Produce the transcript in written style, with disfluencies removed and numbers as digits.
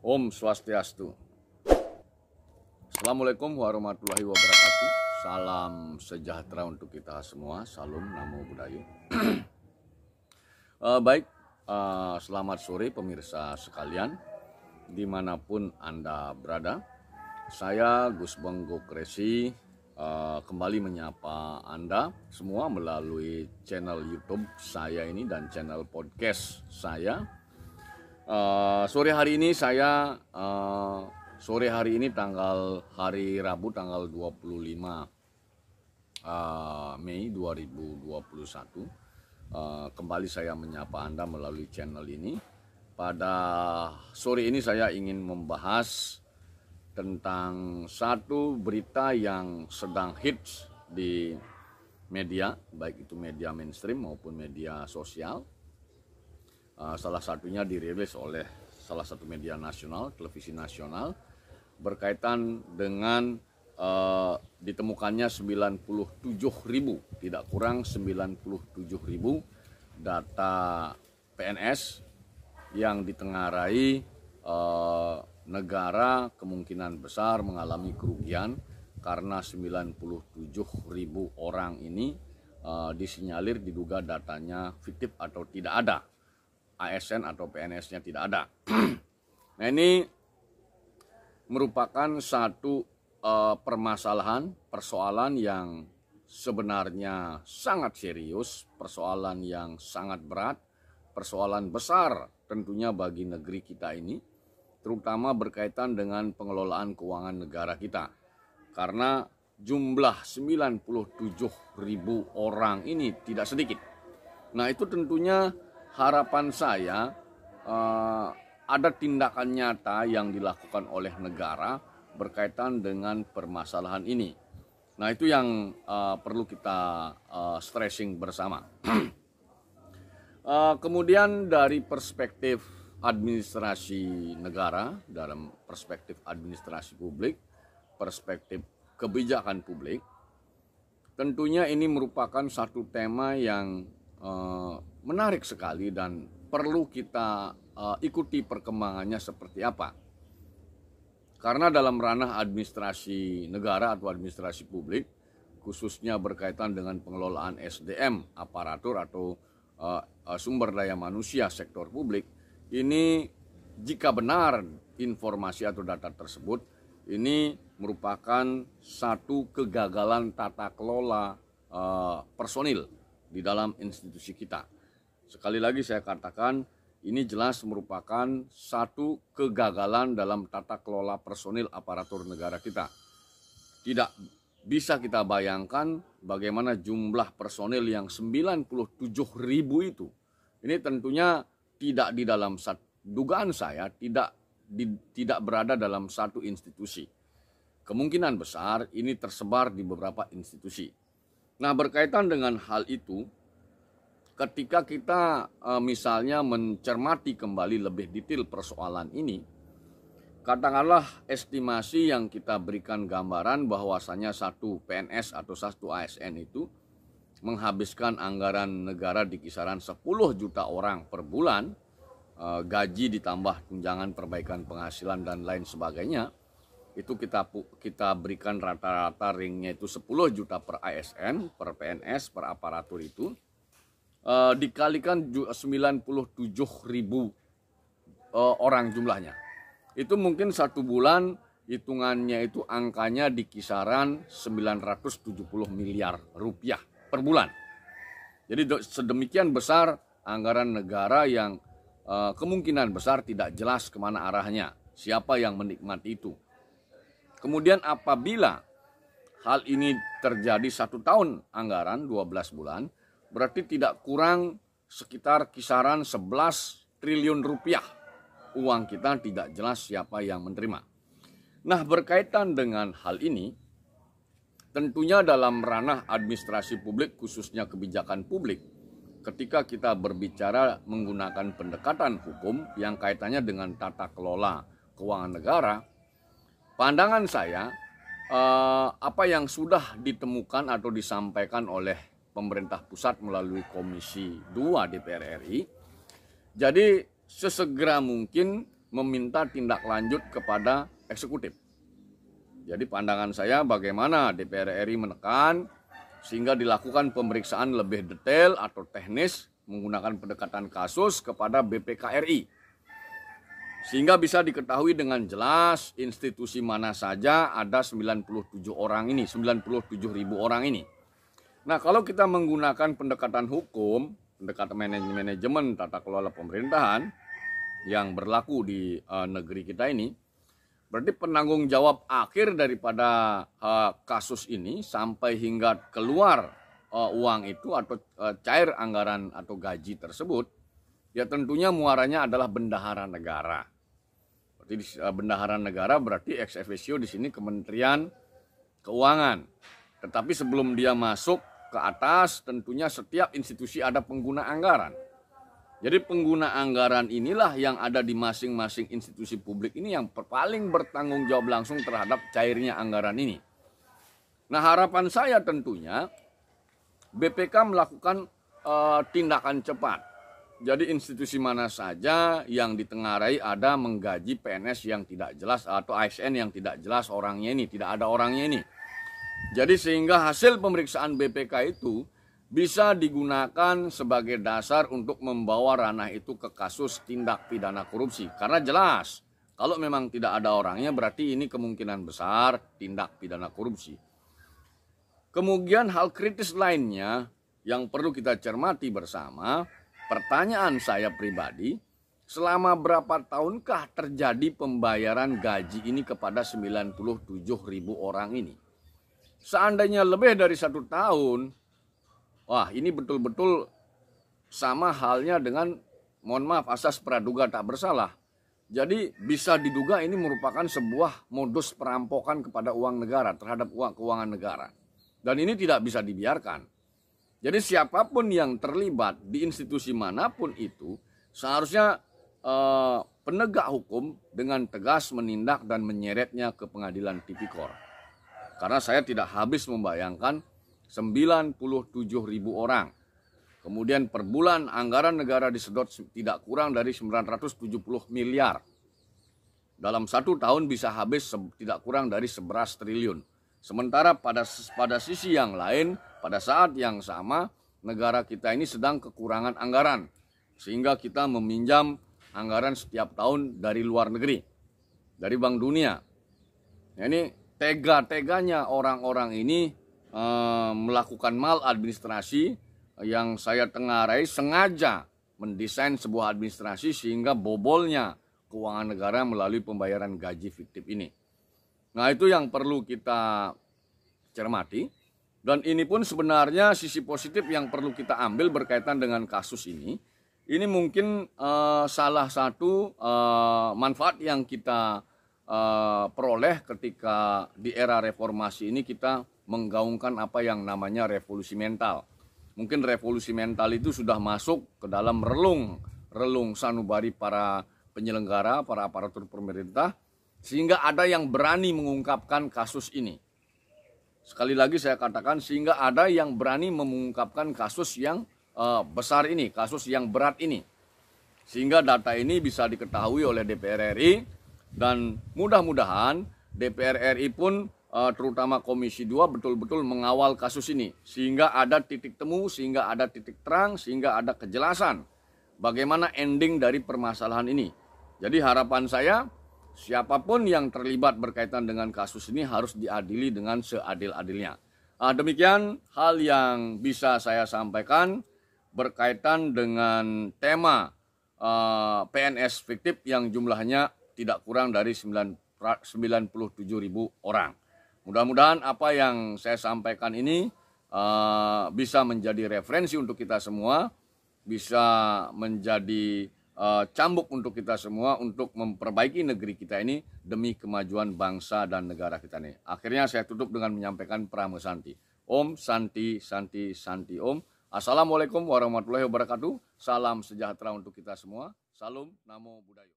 Om Swastiastu. Assalamualaikum warahmatullahi wabarakatuh. Salam sejahtera untuk kita semua. Salam Namo Buddhaya. Baik, selamat sore pemirsa sekalian, dimanapun Anda berada. Saya Gus Bonggo Kresi kembali menyapa Anda semua melalui channel YouTube saya ini dan channel podcast saya. Sore hari ini hari Rabu tanggal 25 Mei 2021. Kembali saya menyapa Anda melalui channel ini. Pada sore ini saya ingin membahas tentang satu berita yang sedang hits di media, baik itu media mainstream maupun media sosial. Salah satunya dirilis oleh salah satu media nasional, televisi nasional, berkaitan dengan ditemukannya 97.000, tidak kurang 97.000 data PNS yang ditengarai negara kemungkinan besar mengalami kerugian karena 97.000 orang ini disinyalir diduga datanya fiktif atau tidak ada, ASN atau PNS-nya tidak ada. Nah, ini merupakan satu persoalan yang sebenarnya sangat serius, persoalan yang sangat berat, persoalan besar tentunya bagi negeri kita ini, terutama berkaitan dengan pengelolaan keuangan negara kita. Karena jumlah 97.000 orang ini tidak sedikit. Nah, itu tentunya harapan saya ada tindakan nyata yang dilakukan oleh negara berkaitan dengan permasalahan ini. Nah, itu yang perlu kita stressing bersama. Kemudian dari perspektif administrasi negara, dalam perspektif administrasi publik, perspektif kebijakan publik, tentunya ini merupakan satu tema yang menarik sekali dan perlu kita ikuti perkembangannya seperti apa. Karena dalam ranah administrasi negara atau administrasi publik, khususnya berkaitan dengan pengelolaan SDM, aparatur atau sumber daya manusia sektor publik, ini jika benar informasi atau data tersebut, ini merupakan satu kegagalan tata kelola personil di dalam institusi kita. Sekali lagi saya katakan, ini jelas merupakan satu kegagalan dalam tata kelola personil aparatur negara kita. Tidak bisa kita bayangkan bagaimana jumlah personil yang 97.000 itu. Ini tentunya tidak di dalam dugaan saya, tidak berada dalam satu institusi. Kemungkinan besar ini tersebar di beberapa institusi. Nah, berkaitan dengan hal itu, ketika kita misalnya mencermati kembali lebih detail persoalan ini, katakanlah estimasi yang kita berikan gambaran bahwasanya satu PNS atau satu ASN itu menghabiskan anggaran negara di kisaran 10 juta orang per bulan, gaji ditambah tunjangan perbaikan penghasilan dan lain sebagainya, itu kita berikan rata-rata ringnya itu 10 juta per ASN, per PNS, per aparatur itu, dikalikan 97.000 orang jumlahnya. Itu mungkin satu bulan hitungannya itu angkanya di kisaran 970 miliar rupiah per bulan. Jadi sedemikian besar anggaran negara yang kemungkinan besar tidak jelas kemana arahnya, siapa yang menikmati itu. Kemudian apabila hal ini terjadi 1 tahun anggaran 12 bulan, berarti tidak kurang sekitar kisaran 11 triliun rupiah. Uang kita tidak jelas siapa yang menerima. Nah, berkaitan dengan hal ini, tentunya dalam ranah administrasi publik, khususnya kebijakan publik, ketika kita berbicara menggunakan pendekatan hukum yang kaitannya dengan tata kelola keuangan negara, pandangan saya, apa yang sudah ditemukan atau disampaikan oleh pemerintah pusat melalui Komisi 2 DPR RI, jadi sesegera mungkin meminta tindak lanjut kepada eksekutif. Jadi pandangan saya bagaimana DPR RI menekan sehingga dilakukan pemeriksaan lebih detail atau teknis menggunakan pendekatan kasus kepada BPK RI. Sehingga bisa diketahui dengan jelas institusi mana saja ada 97 orang ini, 97.000 orang ini. Nah, kalau kita menggunakan pendekatan hukum, pendekatan manajemen tata kelola pemerintahan yang berlaku di negeri kita ini, berarti penanggung jawab akhir daripada kasus ini sampai hingga keluar uang itu atau cair anggaran atau gaji tersebut, ya tentunya muaranya adalah bendahara negara. Berarti bendahara negara berarti ex officio di sini Kementerian Keuangan. Tetapi sebelum dia masuk ke atas, tentunya setiap institusi ada pengguna anggaran. Jadi pengguna anggaran inilah yang ada di masing-masing institusi publik ini yang paling bertanggung jawab langsung terhadap cairnya anggaran ini. Nah, harapan saya tentunya BPK melakukan tindakan cepat. Jadi institusi mana saja yang ditengarai ada menggaji PNS yang tidak jelas atau ASN yang tidak jelas orangnya ini, tidak ada orangnya ini. Jadi sehingga hasil pemeriksaan BPK itu bisa digunakan sebagai dasar untuk membawa ranah itu ke kasus tindak pidana korupsi. Karena jelas, kalau memang tidak ada orangnya berarti ini kemungkinan besar tindak pidana korupsi. Kemudian hal kritis lainnya yang perlu kita cermati bersama, pertanyaan saya pribadi, selama berapa tahunkah terjadi pembayaran gaji ini kepada 97.000 orang ini? Seandainya lebih dari 1 tahun, wah ini betul-betul sama halnya dengan, mohon maaf, asas praduga tak bersalah. Jadi bisa diduga ini merupakan sebuah modus perampokan kepada uang negara, terhadap uang keuangan negara. Dan ini tidak bisa dibiarkan. Jadi siapapun yang terlibat di institusi manapun itu seharusnya penegak hukum dengan tegas menindak dan menyeretnya ke pengadilan tipikor. Karena saya tidak habis membayangkan 97.000 orang. Kemudian per bulan anggaran negara disedot tidak kurang dari 970 miliar. Dalam 1 tahun bisa habis tidak kurang dari 11 triliun. Sementara pada sisi yang lain, pada saat yang sama, negara kita ini sedang kekurangan anggaran. Sehingga kita meminjam anggaran setiap tahun dari luar negeri, dari Bank Dunia. Nah, ini tega-teganya orang-orang ini melakukan maladministrasi yang saya tengarai sengaja mendesain sebuah administrasi sehingga bobolnya keuangan negara melalui pembayaran gaji fiktif ini. Nah, itu yang perlu kita cermati. Dan ini pun sebenarnya sisi positif yang perlu kita ambil berkaitan dengan kasus ini. Ini mungkin salah satu manfaat yang kita peroleh ketika di era reformasi ini kita menggaungkan apa yang namanya revolusi mental. Mungkin revolusi mental itu sudah masuk ke dalam relung sanubari para penyelenggara, para aparatur pemerintah, sehingga ada yang berani mengungkapkan kasus ini. Sekali lagi saya katakan, sehingga ada yang berani mengungkapkan kasus yang besar ini, kasus yang berat ini. Sehingga data ini bisa diketahui oleh DPR RI, dan mudah-mudahan DPR RI pun terutama Komisi 2 betul-betul mengawal kasus ini. Sehingga ada titik temu, sehingga ada titik terang, sehingga ada kejelasan bagaimana ending dari permasalahan ini. Jadi harapan saya, siapapun yang terlibat berkaitan dengan kasus ini harus diadili dengan seadil-adilnya. Demikian hal yang bisa saya sampaikan berkaitan dengan tema PNS fiktif yang jumlahnya tidak kurang dari 97.000 orang. Mudah-mudahan apa yang saya sampaikan ini bisa menjadi referensi untuk kita semua, bisa menjadi cambuk untuk kita semua untuk memperbaiki negeri kita ini demi kemajuan bangsa dan negara kita ini. Akhirnya saya tutup dengan menyampaikan Pramo Santi. Om Santi Santi Santi Om. Assalamualaikum warahmatullahi wabarakatuh. Salam sejahtera untuk kita semua. Salam Namo Buddhaya.